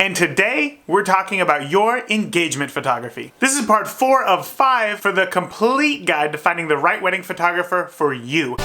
and today we're talking about your engagement photography. This is part 4 of 5 for the complete guide to finding the right wedding photographer for you.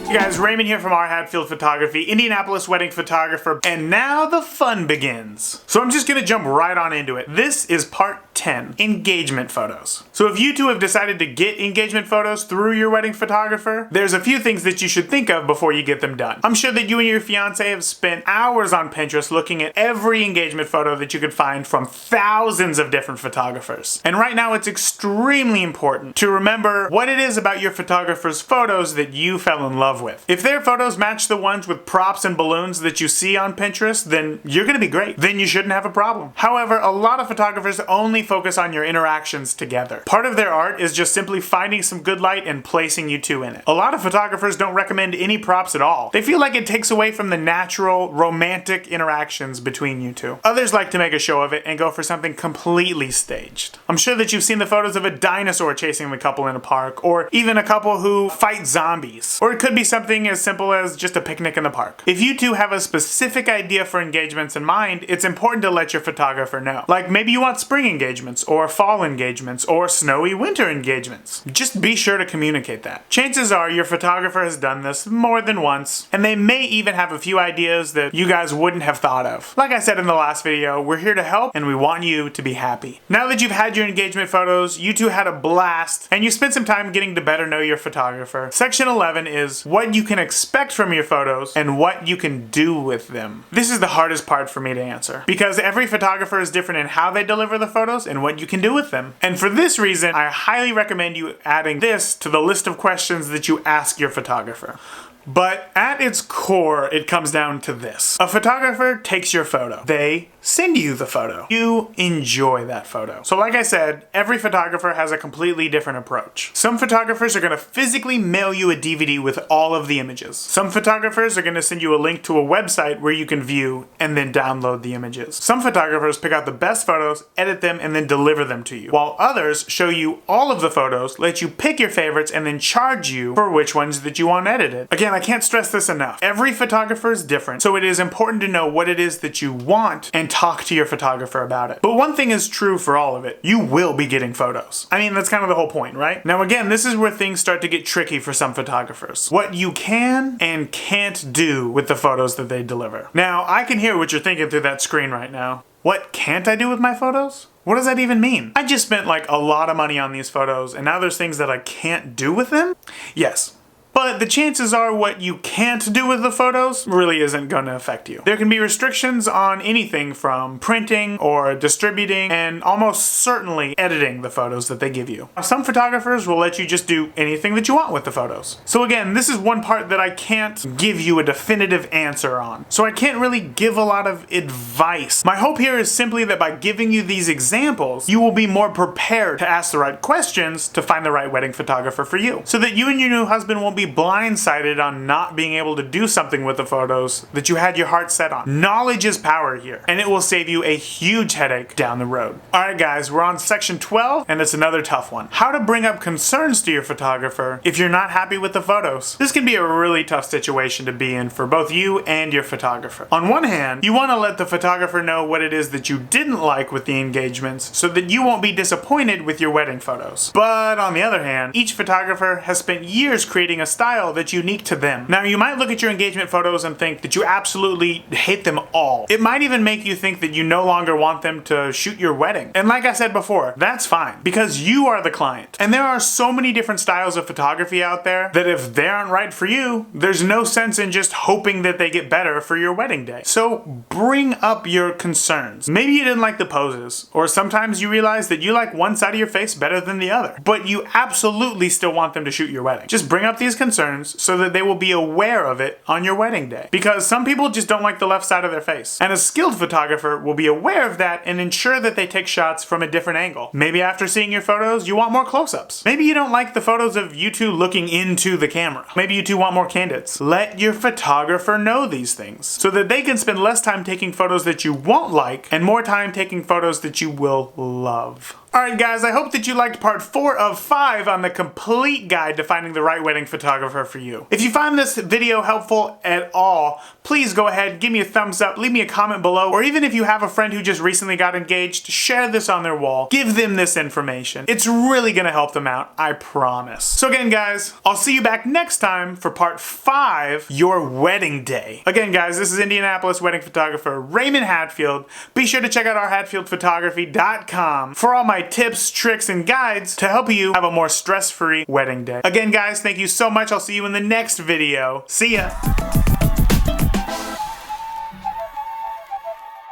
Hey guys, Raymond here from our Hatfield Photography, Indianapolis wedding photographer, and now the fun begins. So I'm just gonna jump right on into it. This is part 10, engagement photos. So if you two have decided to get engagement photos through your wedding photographer, there's a few things that you should think of before you get them done. I'm sure that you and your fiance have spent hours on Pinterest looking at every engagement photo that you could find from thousands of different photographers. And right now it's extremely important to remember what it is about your photographer's photos that you fell in love with. If their photos match the ones with props and balloons that you see on Pinterest, then you're gonna be great. Then you shouldn't have a problem. However, a lot of photographers only focus on your interactions together. Part of their art is just simply finding some good light and placing you two in it. A lot of photographers don't recommend any props at all. They feel like it takes away from the natural, romantic interactions between you two. Others like to make a show of it and go for something completely staged. I'm sure that you've seen the photos of a dinosaur chasing the couple in a park, or even a couple who fight zombies. Or it could be something as simple as just a picnic in the park. If you two have a specific idea for engagements in mind, it's important to let your photographer know. Like maybe you want spring engagements, or fall engagements, or snowy winter engagements. Just be sure to communicate that. Chances are your photographer has done this more than once, and they may even have a few ideas that you guys wouldn't have thought of. Like I said in the last video, we're here to help and we want you to be happy. Now that you've had your engagement photos, you two had a blast, and you spent some time getting to better know your photographer. Section 11 is what you can expect from your photos and what you can do with them. This is the hardest part for me to answer, because every photographer is different in how they deliver the photos and what you can do with them. And for this reason, I highly recommend you adding this to the list of questions that you ask your photographer. But at its core, it comes down to this. A photographer takes your photo. They send you the photo. You enjoy that photo. So like I said, every photographer has a completely different approach. Some photographers are gonna physically mail you a DVD with all of the images. Some photographers are gonna send you a link to a website where you can view and then download the images. Some photographers pick out the best photos, edit them, and then deliver them to you. While others show you all of the photos, let you pick your favorites, and then charge you for which ones that you want edited. Again, I can't stress this enough. Every photographer is different, so it is important to know what it is that you want and talk to your photographer about it. But one thing is true for all of it. You will be getting photos. I mean, that's kind of the whole point, right? Now again, this is where things start to get tricky for some photographers. What you can and can't do with the photos that they deliver. Now, I can hear what you're thinking through that screen right now. What can't I do with my photos? What does that even mean? I just spent like a lot of money on these photos, and now there's things that I can't do with them? Yes. But the chances are what you can't do with the photos really isn't going to affect you. There can be restrictions on anything from printing or distributing and almost certainly editing the photos that they give you. Some photographers will let you just do anything that you want with the photos. So again, this is one part that I can't give you a definitive answer on. So I can't really give a lot of advice. My hope here is simply that by giving you these examples, you will be more prepared to ask the right questions to find the right wedding photographer for you. So that you and your new husband won't be blindsided on not being able to do something with the photos that you had your heart set on. Knowledge is power here, and it will save you a huge headache down the road. Alright guys, we're on section 12, and it's another tough one. How to bring up concerns to your photographer if you're not happy with the photos. This can be a really tough situation to be in for both you and your photographer. On one hand, you want to let the photographer know what it is that you didn't like with the engagements so that you won't be disappointed with your wedding photos. But on the other hand, each photographer has spent years creating a style that's unique to them. Now, you might look at your engagement photos and think that you absolutely hate them all. It might even make you think that you no longer want them to shoot your wedding. And like I said before, that's fine, because you are the client. And there are so many different styles of photography out there that if they aren't right for you, there's no sense in just hoping that they get better for your wedding day. So bring up your concerns. Maybe you didn't like the poses, or sometimes you realize that you like one side of your face better than the other, but you absolutely still want them to shoot your wedding. Just bring up these concerns so that they will be aware of it on your wedding day. Because some people just don't like the left side of their face. And a skilled photographer will be aware of that and ensure that they take shots from a different angle. Maybe after seeing your photos, you want more close-ups. Maybe you don't like the photos of you two looking into the camera. Maybe you two want more candids. Let your photographer know these things so that they can spend less time taking photos that you won't like and more time taking photos that you will love. Alright guys, I hope that you liked part 4 of 5 on the complete guide to finding the right wedding photographer for you. If you find this video helpful at all, please go ahead, give me a thumbs up, leave me a comment below, or even if you have a friend who just recently got engaged, share this on their wall. Give them this information. It's really gonna help them out, I promise. So again guys, I'll see you back next time for part 5, your wedding day. Again guys, this is Indianapolis wedding photographer Raymond Hatfield. Be sure to check out our hatfieldphotography.com for all my tips, tricks, and guides to help you have a more stress-free wedding day. Again guys, thank you so much. I'll see you in the next video. See ya!